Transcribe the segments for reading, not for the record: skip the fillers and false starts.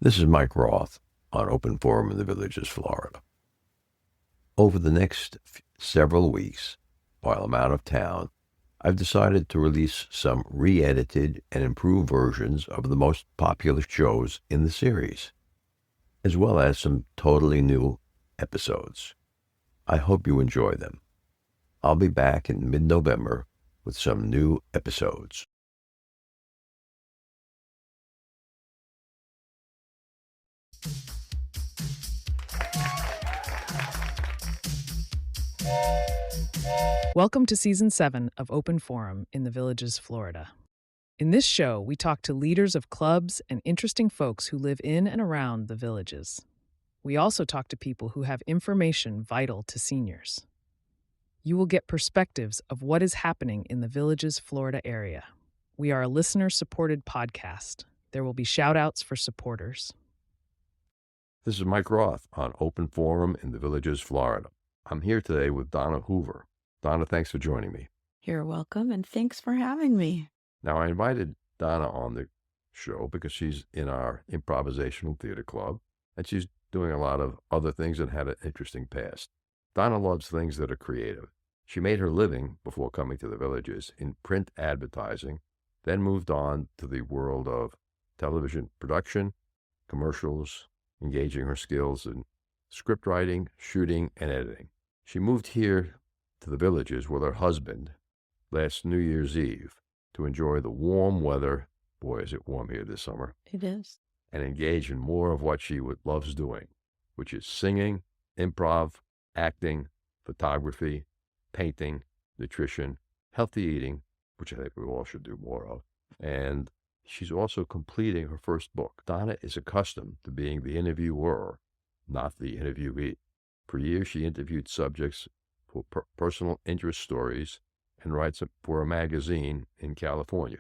This is Mike Roth on Open Forum in the Villages, Florida. Over the next several weeks, while I'm out of town, I've decided to release some re-edited and improved versions of the most popular shows in the series, as well as some totally new episodes. I hope you enjoy them. I'll be back in mid-November with some new episodes. Welcome to Season 7 of Open Forum in the Villages, Florida. In this show, we talk to leaders of clubs and interesting folks who live in and around the villages. We also talk to people who have information vital to seniors. You will get perspectives of what is happening in the Villages, Florida area. We are a listener-supported podcast. There will be shout-outs for supporters. This is Mike Roth on Open Forum in the Villages, Florida. I'm here today with Donna Hoover. Donna, thanks for joining me. You're welcome, and thanks for having me. Now, I invited Donna on the show because she's in our improvisational theater club, and she's doing a lot of other things and had an interesting past. Donna loves things that are creative. She made her living, before coming to the Villages, in print advertising, then moved on to the world of television production, commercials, engaging her skills in script writing, shooting, and editing. She moved here to the Villages with her husband last New Year's Eve to enjoy the warm weather, boy is it warm here this summer, It is. and engage in more of what she loves doing, which is singing, improv, acting, photography, painting, nutrition, healthy eating, which I think we all should do more of, and she's also completing her first book. Donna is accustomed to being the interviewer, not the interviewee. For years, she interviewed subjects for personal interest stories and writes for a magazine in California.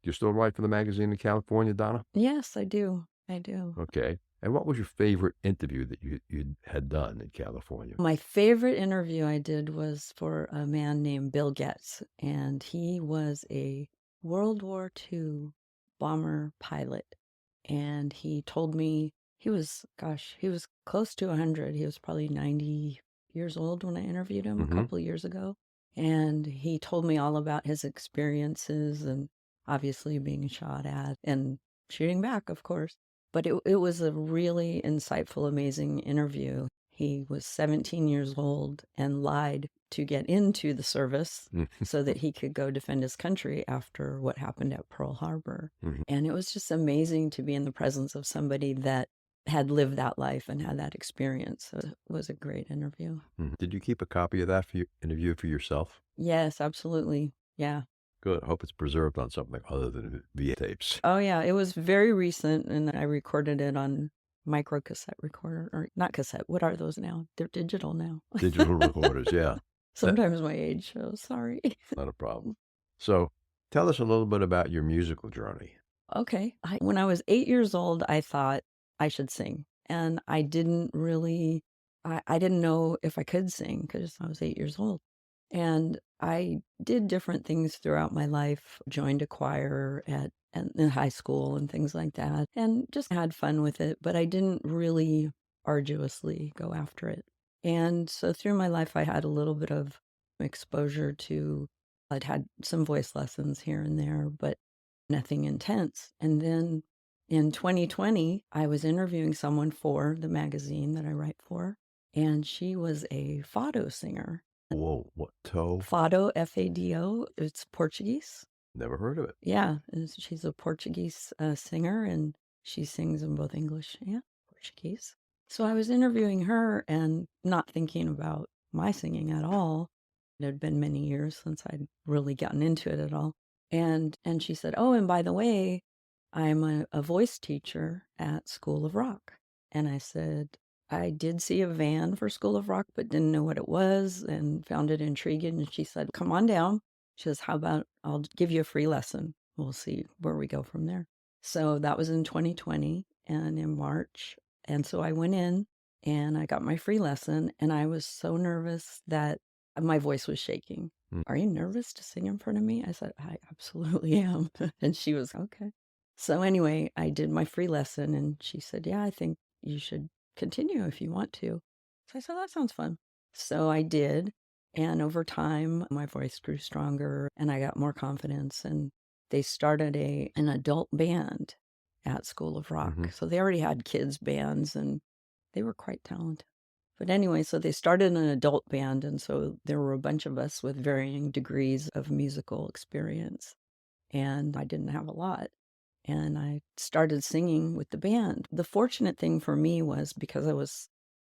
Do you still write for the magazine in California, Donna? Yes, I do. I do. Okay. And what was your favorite interview that you had done in California? My favorite interview I did was for a man named Bill Goldberg, and he was a World War II bomber pilot. And he told me he was close to 100. He was probably 90 years old when I interviewed him a couple of years ago. And he told me all about his experiences and obviously being shot at and shooting back, of course. But it was a really insightful, amazing interview. He was 17 years old and lied to get into the service so that he could go defend his country after what happened at Pearl Harbor. And it was just amazing to be in the presence of somebody that had lived that life and had that experience. So it was a great interview. Did you keep a copy of that interview for yourself? Yes, absolutely. Yeah. Good. I hope it's preserved on something other than VH tapes. Oh, yeah. It was very recent, and I recorded it on micro cassette recorder, or not cassette. What are those now? They're digital now. Digital recorders, yeah. Sometimes my age shows, sorry. Not a problem. So tell us a little bit about your musical journey. Okay. When I was 8 years old, I thought I should sing. And I didn't really, I didn't know if I could sing because I was 8 years old. And I did different things throughout my life, joined a choir in high school and things like that, and just had fun with it. But I didn't really arduously go after it. And so through my life, I had a little bit of exposure to, I'd had some voice lessons here and there, but nothing intense. And then in 2020, I was interviewing someone for the magazine that I write for, and she was a fado singer. Whoa, what toe? Fado, F-A-D-O, it's Portuguese. Never heard of it. Yeah, she's a Portuguese singer, and she sings in both English and Portuguese. So I was interviewing her and not thinking about my singing at all. It had been many years since I'd really gotten into it at all. And she said, oh, and by the way, I'm a voice teacher at School of Rock. And I said, I did see a van for School of Rock, but didn't know what it was and found it intriguing. And she said, come on down. She says, how about I'll give you a free lesson. We'll see where we go from there. So that was in 2020 and in March. And so I went in and I got my free lesson, and I was so nervous that my voice was shaking. Are you nervous to sing in front of me? I said, I absolutely am. And she was, okay. So anyway, I did my free lesson and she said, yeah, I think you should continue if you want to. So I said, that sounds fun. So I did. And over time, my voice grew stronger and I got more confidence. And they started an adult band at School of Rock. Mm-hmm. So they already had kids' bands and they were quite talented. But anyway, so they started an adult band. And so there were a bunch of us with varying degrees of musical experience. And I didn't have a lot. And I started singing with the band. The fortunate thing for me was because I was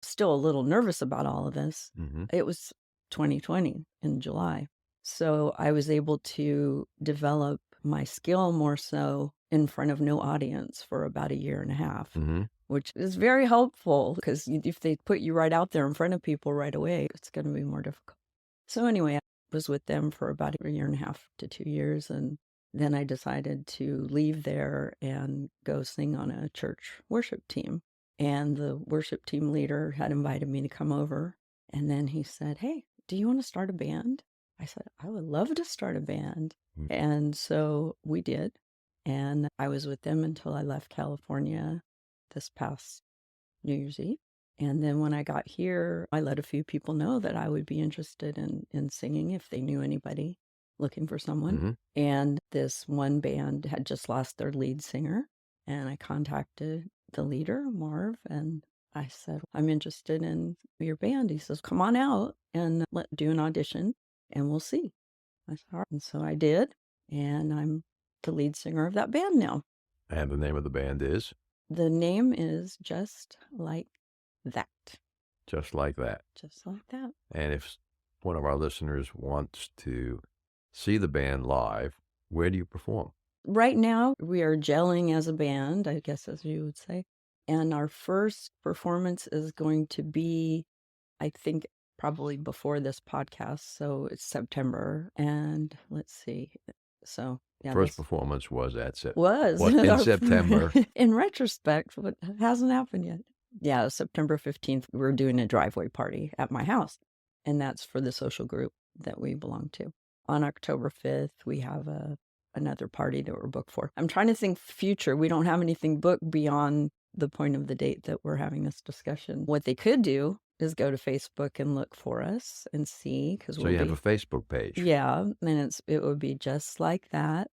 still a little nervous about all of this, Mm-hmm. it was 2020 in July. So I was able to develop my skill more so in front of no audience for about a year and a half, Mm-hmm. which is very helpful because if they put you right out there in front of people right away, it's going to be more difficult. So anyway, I was with them for about a year and a half to 2 years. And then I decided to leave there and go sing on a church worship team. And the worship team leader had invited me to come over. And then he said, hey, do you want to start a band? I said, I would love to start a band. Mm. And so we did. And I was with them until I left California this past New Year's Eve. And then when I got here, I let a few people know that I would be interested in singing if they knew anybody looking for someone. Mm-hmm. And this one band had just lost their lead singer. And I contacted the leader, Marv, and I said, I'm interested in your band. He says, come on out and do an audition and we'll see. I said, all right. And so I did. And I'm the lead singer of that band now. And the name of the band is? The name is Just Like That. Just Like That. Just like that. And if one of our listeners wants to see the band live, where do you perform? Right now, we are gelling as a band, I guess, as you would say. And our first performance is going to be, I think, probably before this podcast. So it's September. And let's see. So, yeah. First performance was at Was. in September. In retrospect, but it hasn't happened yet. Yeah, September 15th, we're doing a driveway party at my house. And that's for the social group that we belong to. On October 5th, we have another party that we're booked for. I'm trying to think future. We don't have anything booked beyond the point of the date that we're having this discussion. What they could do is go to Facebook and look for us and see. So you have a Facebook page. Yeah, and it would be Just Like That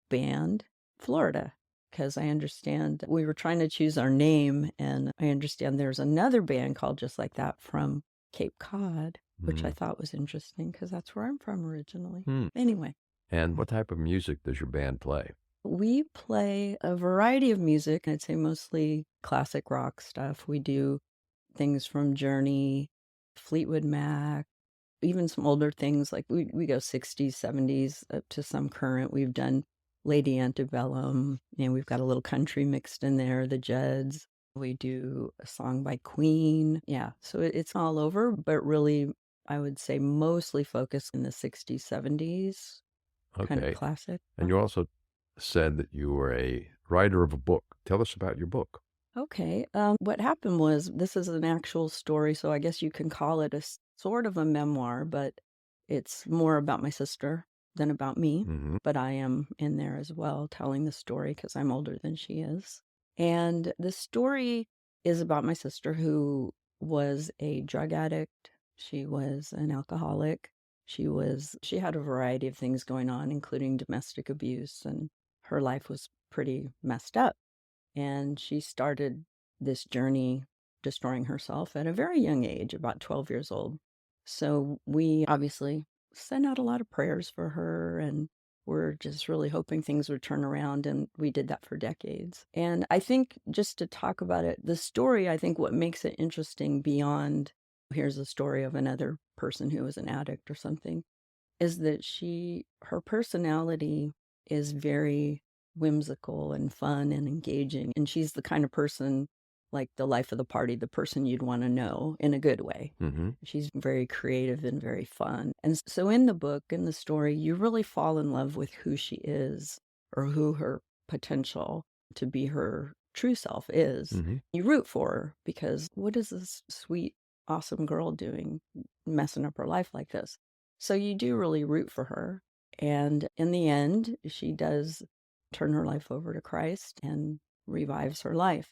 Band, Florida. Because I understand we were trying to choose our name, and I understand there's another band called Just Like That from Cape Cod, which I thought was interesting because that's where I'm from originally. Anyway. And what type of music does your band play? We play a variety of music. I'd say mostly classic rock stuff. We do things from Journey, Fleetwood Mac, even some older things like we go 60s, 70s up to some current. We've done Lady Antebellum, and we've got a little country mixed in there, the Judds. We do a song by Queen. Yeah, so it's all over, but really, I would say mostly focused in the 60s, 70s, kind of classic. And you also said that you were a writer of a book. Tell us about your book. Okay. What happened was, this is an actual story, so I guess you can call it a sort of a memoir, but it's more about my sister than about me. Mm-hmm. But I am in there as well, telling the story because I'm older than she is. And the story is about my sister, who was a drug addict. She was an alcoholic. She had a variety of things going on, including domestic abuse, and her life was pretty messed up. And she started this journey destroying herself at a very young age, about 12 years old. So we obviously sent out a lot of prayers for her, and we're just really hoping things would turn around. And we did that for decades. And I think, just to talk about it, the story, I think what makes it interesting beyond, here's a story of another person who was an addict or something, is that her personality is very whimsical and fun and engaging. And she's the kind of person, like the life of the party, the person you'd want to know in a good way. Mm-hmm. She's very creative and very fun. And so in the book, in the story, you really fall in love with who she is, or who her potential to be her true self is. Mm-hmm. You root for her because what is this sweet, awesome girl doing, messing up her life like this? So you do really root for her. And in the end, she does turn her life over to Christ and revives her life.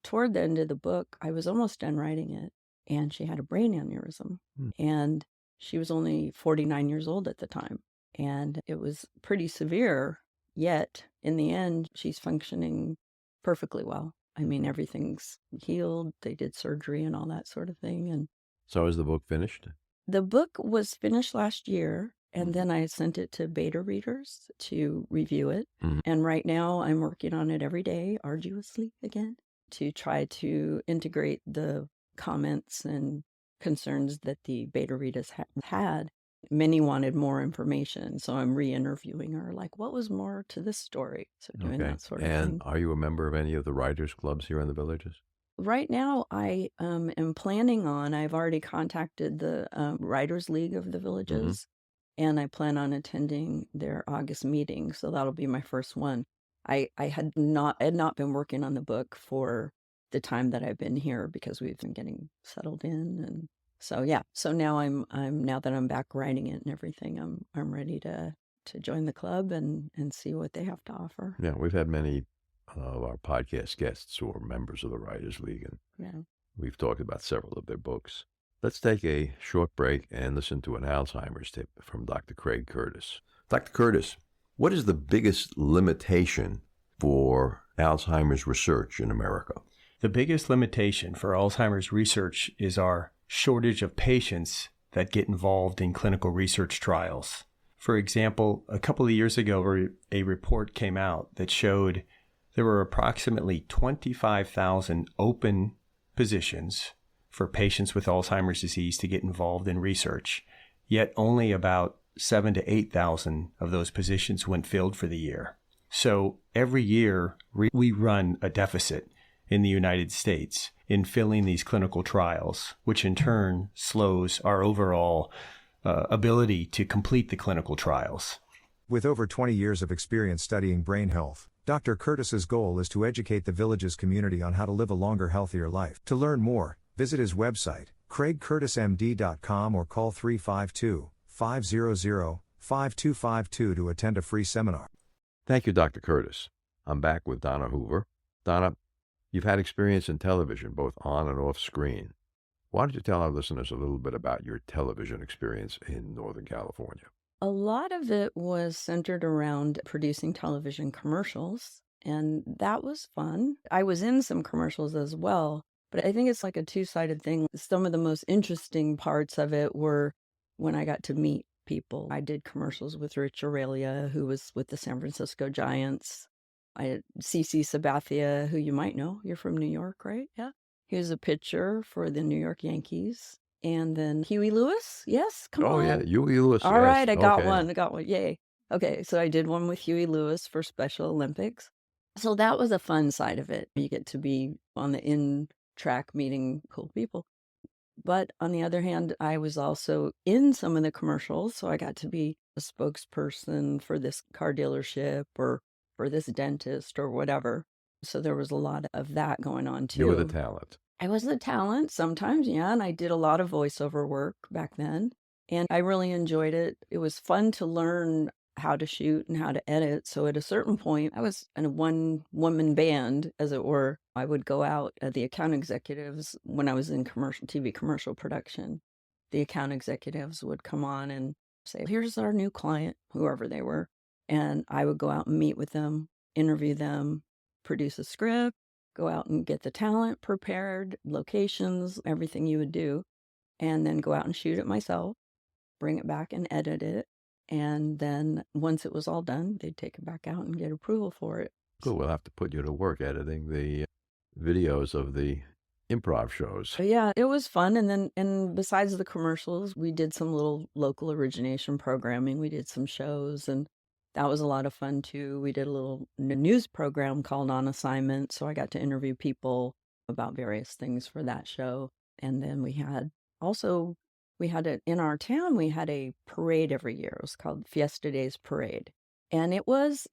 Toward the end of the book, I was almost done writing it, and she had a brain aneurysm. And she was only 49 years old at the time. And it was pretty severe, yet in the end, she's functioning perfectly well. I mean, everything's healed. They did surgery and all that sort of thing. And So is the book finished? the book was finished last year, and then I sent it to beta readers to review it. And right now I'm working on it every day, arduously again, to try to integrate the comments and concerns that the beta readers had. Many wanted more information, so I'm re-interviewing her, like, what was more to this story? So doing that sort of And thing. are you a member of any of the writers' clubs here in the Villages? Right now, I am planning on, I've already contacted the Writers League of the Villages, and I plan on attending their August meeting, so that'll be my first one. I had not been working on the book for the time that I've been here because we've been getting settled in, and so yeah. So now I'm now that I'm back writing it and everything, I'm ready to join the club and see what they have to offer. Yeah, we've had many of our podcast guests who are members of the Writers League, and we've talked about several of their books. Let's take a short break and listen to an Alzheimer's tip from Dr. Craig Curtis. Dr. Curtis, what is the biggest limitation for Alzheimer's research in America? The biggest limitation for Alzheimer's research is our shortage of patients that get involved in clinical research trials. For example, a couple of years ago, a report came out that showed there were approximately 25,000 open positions for patients with Alzheimer's disease to get involved in research, yet only about 7,000 to 8,000 of those positions went filled for the year. So every year we run a deficit in the United States in filling these clinical trials, which in turn slows our overall ability to complete the clinical trials. With over 20 years of experience studying brain health, Dr. Curtis's goal is to educate the Villages community on how to live a longer, healthier life. To learn more, visit his website, craigcurtismd.com, or call 352-500-5252 to attend a free seminar. Thank you, Dr. Curtis. I'm back with Donna Hoover. Donna, you've had experience in television, both on and off screen. Why don't you tell our listeners a little bit about your television experience in Northern California? A lot of it was centered around producing television commercials, and that was fun. I was in some commercials as well, but I think it's like a two-sided thing. Some of the most interesting parts of it were when I got to meet people. I did commercials with Rich Aurelia, who was with the San Francisco Giants. I had CC Sabathia, who you might know. You're from New York, right? Yeah. He was a pitcher for the New York Yankees. And then Huey Lewis. Yes, come on. Oh, yeah, Huey Lewis. All yes. right, I got Okay. one. Yay. Okay, so I did one with Huey Lewis for Special Olympics. So that was a fun side of it. You get to be on the in-track meeting cool people. But on the other hand, I was also in some of the commercials. So I got to be a spokesperson for this car dealership or for this dentist or whatever. So there was a lot of that going on too. You were the talent. I was the talent sometimes, yeah, and I did a lot of voiceover work back then, and I really enjoyed it. It was fun to learn how to shoot and how to edit. So at a certain point, I was in a one-woman band, as it were. I would go out at the account executives when I was in TV commercial production. The account executives would come on and say, here's our new client, whoever they were, and I would go out and meet with them, interview them, produce a script, go out and get the talent prepared, locations, everything you would do, and then go out and shoot it myself, bring it back and edit it. And then once it was all done, they'd take it back out and get approval for it. Cool. We'll have to put you to work editing the videos of the improv shows. But yeah, it was fun. And besides the commercials, we did some little local origination programming. We did some shows, and that was a lot of fun too. We did a little news program called On Assignment. So I got to interview people about various things for that show. And then we had it in our town. We had a parade every year. It was called Fiesta Days Parade. And it's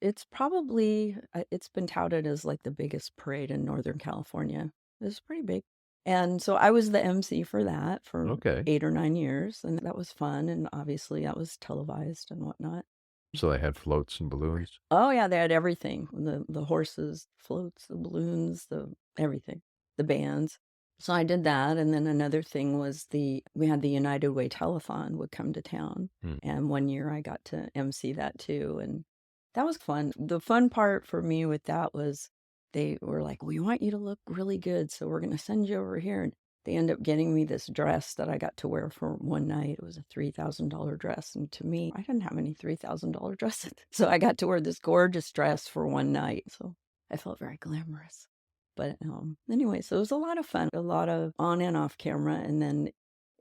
been touted as like the biggest parade in Northern California. It was pretty big. And so I was the MC for that for 8 or 9 years. And that was fun. And obviously that was televised and whatnot. So they had floats and balloons? Oh yeah, they had everything. The horses, floats, the balloons, the everything. The bands. So I did that, and then another thing was we had the United Way telethon would come to town. And one year I got to MC that too, and that was fun. The fun part for me with that was they were like, "We want you to look really good, so we're going to send you over here." And they ended up getting me this dress that I got to wear for one night. It was a $3,000 dress. And to me, I didn't have any $3,000 dresses. So I got to wear this gorgeous dress for one night. So I felt very glamorous. But anyway, so it was a lot of fun, a lot of on and off camera. And then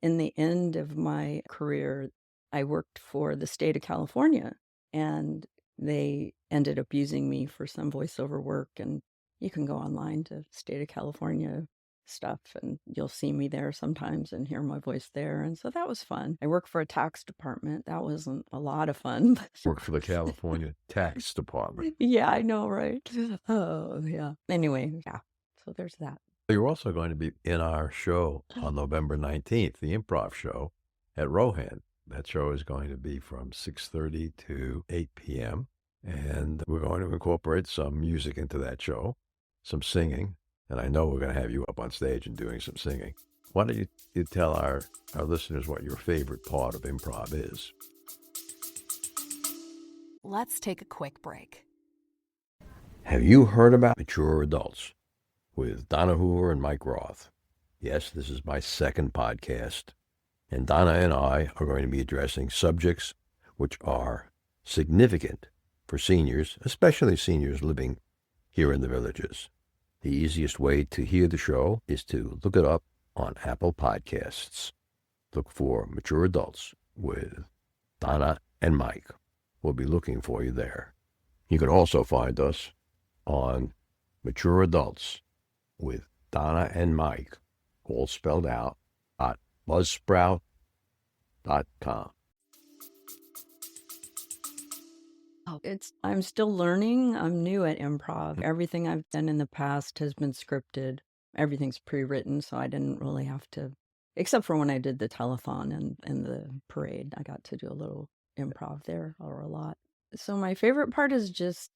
in the end of my career, I worked for the state of California, and they ended up using me for some voiceover work. And you can go online to state of California stuff, and you'll see me there sometimes and hear my voice there. And so that was fun. I worked for a tax department. That wasn't a lot of fun. Worked for the California Tax Department. Yeah, I know, right? Oh, yeah. Anyway, yeah. So there's that. You're also going to be in our show on November 19th, the improv show at Rohan. That show is going to be from 6:30 to 8 p.m. And we're going to incorporate some music into that show, some singing. And I know we're going to have you up on stage and doing some singing. Why don't you tell our listeners what your favorite part of improv is? Let's take a quick break. Have you heard about Mature Adults with Donna Hoover and Mike Roth? Yes, this is my second podcast. And Donna and I are going to be addressing subjects which are significant for seniors, especially seniors living here in the villages. The easiest way to hear the show is to look it up on Apple Podcasts. Look for Mature Adults with Donna and Mike. We'll be looking for you there. You can also find us on Mature Adults with Donna and Mike, all spelled out, @buzzsprout.com. I'm still learning. I'm new at improv. Everything I've done in the past has been scripted. Everything's pre-written, so I didn't really have to, except for when I did the telethon and the parade. I got to do a little improv there, or a lot. So my favorite part is just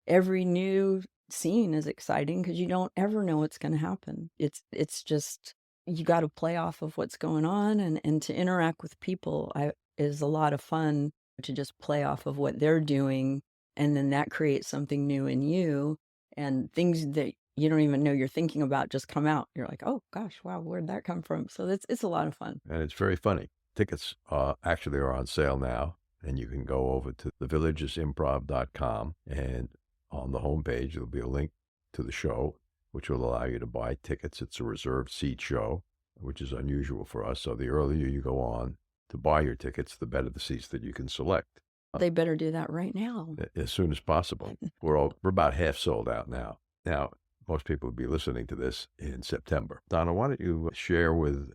every new scene is exciting because you don't ever know what's going to happen. It's just, you got to play off of what's going on, and to interact with people is a lot of fun, to just play off of what they're doing, and then that creates something new in you, and things that you don't even know you're thinking about just come out. You're like, oh gosh, wow, where'd that come from? So it's a lot of fun. And it's very funny. Tickets actually are on sale now, and you can go over to thevillagesimprov.com, and on the homepage there'll be a link to the show, which will allow you to buy tickets. It's a reserved seat show, which is unusual for us. So the earlier you go on to buy your tickets, the better the seats that you can select. They better do that right now. As soon as possible. We're about half sold out now. Now, most people will be listening to this in September. Donna, why don't you share with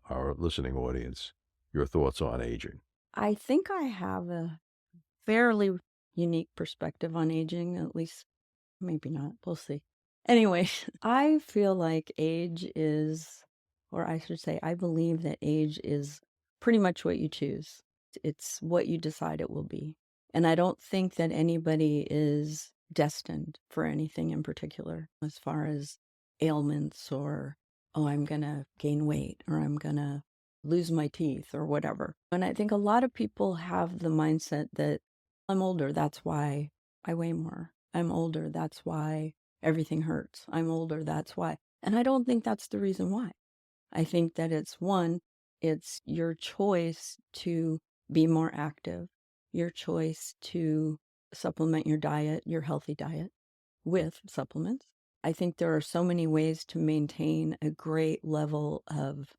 our listening audience your thoughts on aging? I think I have a fairly unique perspective on aging, at least maybe not. We'll see. Anyway, I feel like age is, or I should say, I believe that age is pretty much what you choose. It's what you decide it will be. And I don't think that anybody is destined for anything in particular as far as ailments or, oh, I'm going to gain weight or I'm going to lose my teeth or whatever. And I think a lot of people have the mindset that I'm older, that's why I weigh more. I'm older, that's why everything hurts. I'm older, that's why. And I don't think that's the reason why. I think that it's your choice to be more active, your choice to supplement your diet, your healthy diet, with supplements. I think there are so many ways to maintain a great level of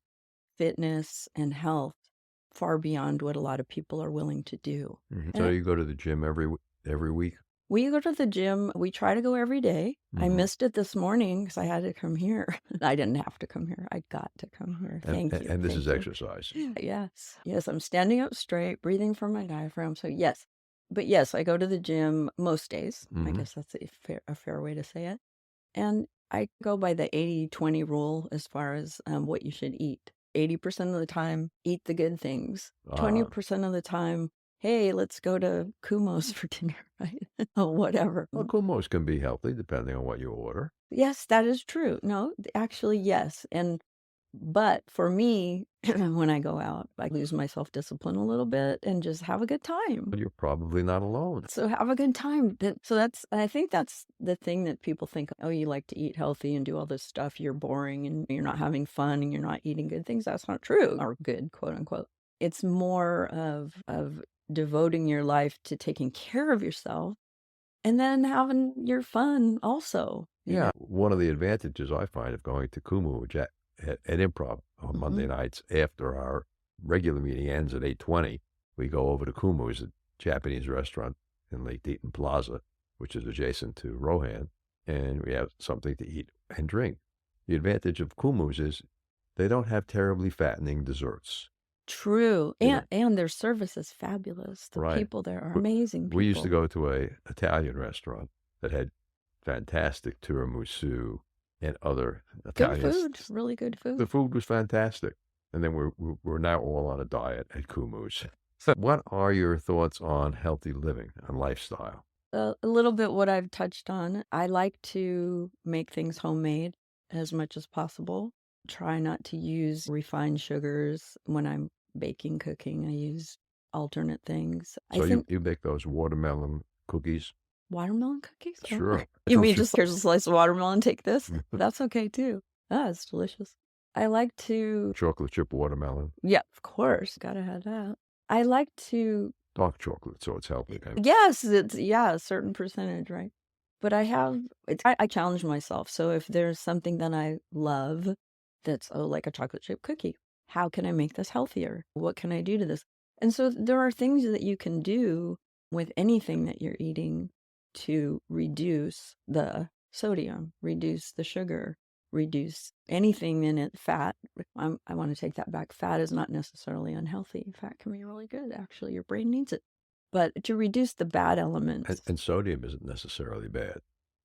fitness and health far beyond what a lot of people are willing to do. Mm-hmm. So you go to the gym every week? We go to the gym. We try to go every day. Mm-hmm. I missed it this morning because I had to come here. I didn't have to come here. I got to come here. Thank you. And this is exercise. Yes. Yes, I'm standing up straight, breathing from my diaphragm. So yes. But yes, I go to the gym most days. Mm-hmm. I guess that's a fair way to say it. And I go by the 80-20 rule as far as what you should eat. 80% of the time, eat the good things. 20% of the time, hey, let's go to Kumho's for dinner, right? Or whatever. Well, kumos can be healthy depending on what you order. Yes, that is true. No, actually, yes. But for me, when I go out, I lose my self-discipline a little bit and just have a good time. But you're probably not alone. So have a good time. I think that's the thing that people think, oh, you like to eat healthy and do all this stuff, you're boring and you're not having fun and you're not eating good things. That's not true, or good, quote unquote. It's more of devoting your life to taking care of yourself and then having your fun also. Yeah. One of the advantages I find of going to Kumu at Improv on Monday nights after our regular meeting ends at 8:20, we go over to Kumu's, a Japanese restaurant in Lake Deaton Plaza, which is adjacent to Rohan, and we have something to eat and drink. The advantage of Kumu's is they don't have terribly fattening desserts. True. Yeah. And their service is fabulous. The Right. people there are amazing people. We used to go to a Italian restaurant that had fantastic tiramisu and other Good Italian. food, really good food. The food was fantastic. And then we're now all on a diet at Kumu's. So what are your thoughts on healthy living and lifestyle? A little bit what I've touched on. I like to make things homemade as much as possible. Try not to use refined sugars when I'm baking, cooking. I use alternate things. So I think you make those watermelon cookies? watermelon cookies? Oh, Sure. you mean just here's a slice of watermelon, take this? That's okay too. It's delicious. I like to, Chocolate chip watermelon, yeah, of course, gotta have that. I like to, dark chocolate, so it's healthy. yes, it's, a certain percentage, right? But I challenge myself. So if there's something that I love that's, like a chocolate chip cookie, how can I make this healthier? What can I do to this? And so there are things that you can do with anything that you're eating to reduce the sodium, reduce the sugar, reduce anything in it, fat. I want to take that back. Fat is not necessarily unhealthy. Fat can be really good, actually. Your brain needs it. But to reduce the bad elements. And sodium isn't necessarily bad.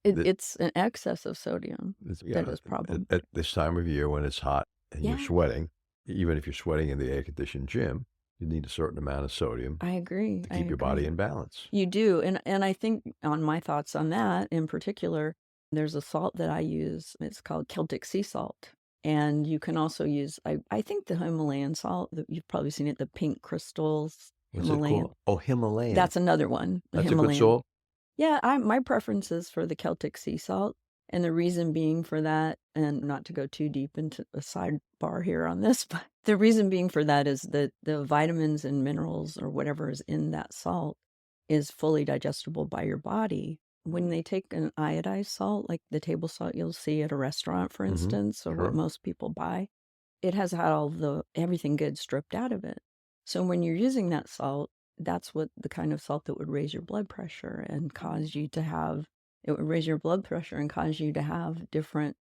It's an excess of sodium that is a problem. At this time of year when it's hot and you're sweating, even if you're sweating in the air-conditioned gym, you need a certain amount of sodium. I agree. To keep your body in balance. You do. And I think on my thoughts on that in particular, there's a salt that I use. It's called Celtic sea salt. And you can also use, I think the Himalayan salt, you've probably seen it, the pink crystals. What's Himalayan. it called? Oh, Himalayan. That's another one. That's Himalayan. a good salt? Yeah, my preference is for the Celtic sea salt. And the reason being for that, and not to go too deep into a sidebar here on this, but the reason being for that is that the vitamins and minerals or whatever is in that salt is fully digestible by your body. When they take an iodized salt, like the table salt you'll see at a restaurant, for instance, or what most people buy, it has had everything good stripped out of it. So when you're using that salt, that's what the kind of salt that would raise your blood pressure and cause you to have, it would raise your blood pressure and cause you to have different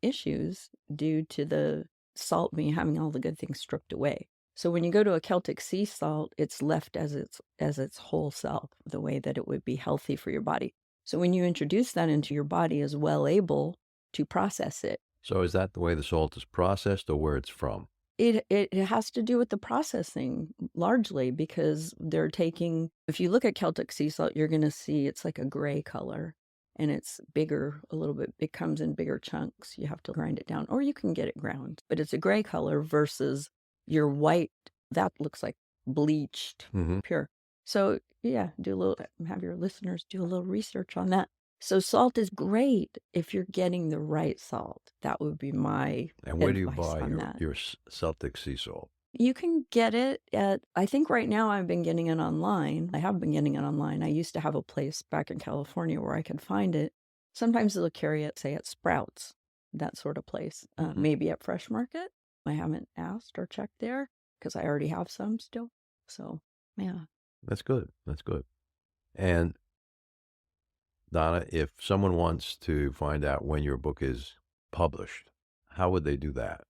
issues due to the salt having all the good things stripped away. So when you go to a Celtic sea salt, it's left as its whole self, the way that it would be healthy for your body. So when you introduce that into your body, is well able to process it. So is that the way the salt is processed or where it's from? It has to do with the processing largely, because they're taking, if you look at Celtic sea salt, you're going to see it's like a gray color and it's bigger a little bit. It comes in bigger chunks. You have to grind it down or you can get it ground, but it's a gray color versus your white. That looks like bleached, pure. So yeah, have your listeners do a little research on that. So salt is great if you're getting the right salt. That would be my And where do you advice buy on your Celtic sea salt? You can get it at, I think right now I've been getting it online. I have been getting it online. I used to have a place back in California where I could find it. Sometimes they'll carry it, say, at Sprouts, that sort of place. Maybe at Fresh Market. I haven't asked or checked there because I already have some still. So, yeah. That's good. That's good. And Donna, if someone wants to find out when your book is published, how would they do that?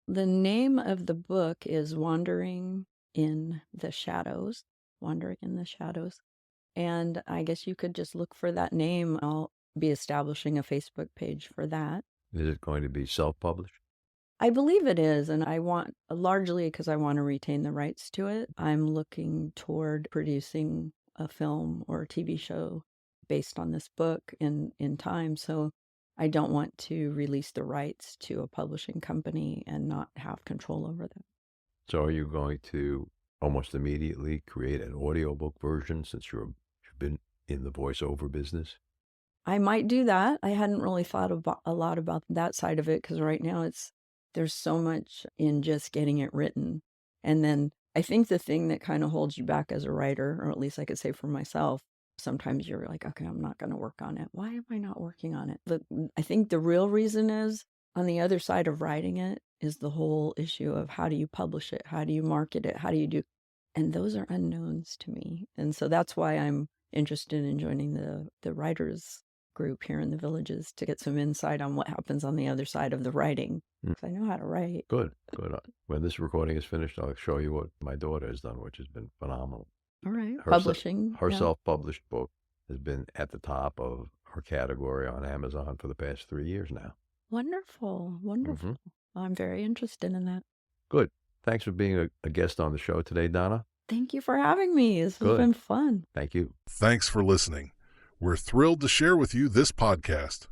The name of the book is Wandering in the Shadows. Wandering in the Shadows. And I guess you could just look for that name. I'll be establishing a Facebook page for that. Is it going to be self-published? I believe it is, and I want, largely because I want to retain the rights to it, I'm looking toward producing a film or a TV show based on this book in time. So I don't want to release the rights to a publishing company and not have control over them. So are you going to almost immediately create an audiobook version since you've been in the voiceover business? I might do that. I hadn't really thought a lot about that side of it because right now there's so much in just getting it written. And then I think the thing that kind of holds you back as a writer, or at least I could say for myself, sometimes you're like, okay, I'm not going to work on it. Why am I not working on it? I think the real reason is on the other side of writing it is the whole issue of how do you publish it? How do you market it? How do you do? And those are unknowns to me. And so that's why I'm interested in joining the writers group here in the Villages to get some insight on what happens on the other side of the writing. Because I know how to write. Good. When this recording is finished, I'll show you what my daughter has done, which has been phenomenal. All right. Her Publishing. Her self-published book has been at the top of her category on Amazon for the past 3 years now. Wonderful. Wonderful. I'm very interested in that. Good. Thanks for being a guest on the show today, Donna. Thank you for having me. This has been fun. Thank you. Thanks for listening. We're thrilled to share with you this podcast.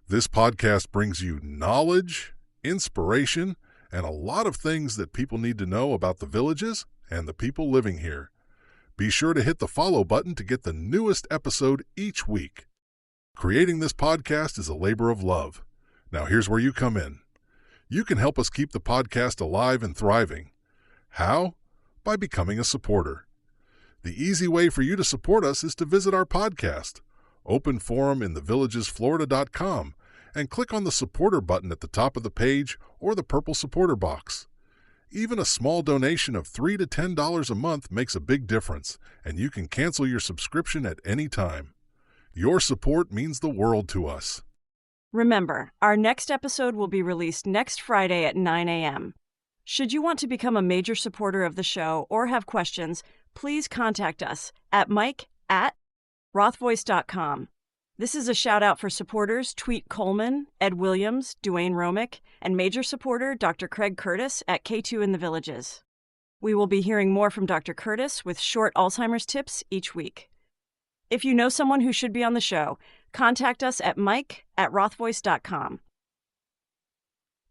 This podcast brings you knowledge, inspiration, and a lot of things that people need to know about the Villages and the people living here. Be sure to hit the follow button to get the newest episode each week. Creating this podcast is a labor of love. Now here's where you come in. You can help us keep the podcast alive and thriving. How? By becoming a supporter. The easy way for you to support us is to visit our podcast, Open Forum in thevillagesflorida.com, and click on the supporter button at the top of the page or the purple supporter box. Even a small donation of $3 to $10 a month makes a big difference, and you can cancel your subscription at any time. Your support means the world to us. Remember, our next episode will be released next Friday at 9 a.m. Should you want to become a major supporter of the show or have questions, please contact us at mike@rothvoice.com. This is a shout-out for supporters Tweet Coleman, Ed Williams, Duane Romick, and major supporter Dr. Craig Curtis at K2 in the Villages. We will be hearing more from Dr. Curtis with short Alzheimer's tips each week. If you know someone who should be on the show, contact us at mike@rothvoice.com.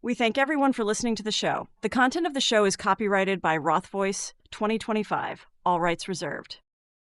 We thank everyone for listening to the show. The content of the show is copyrighted by Roth Voice 2025. All rights reserved.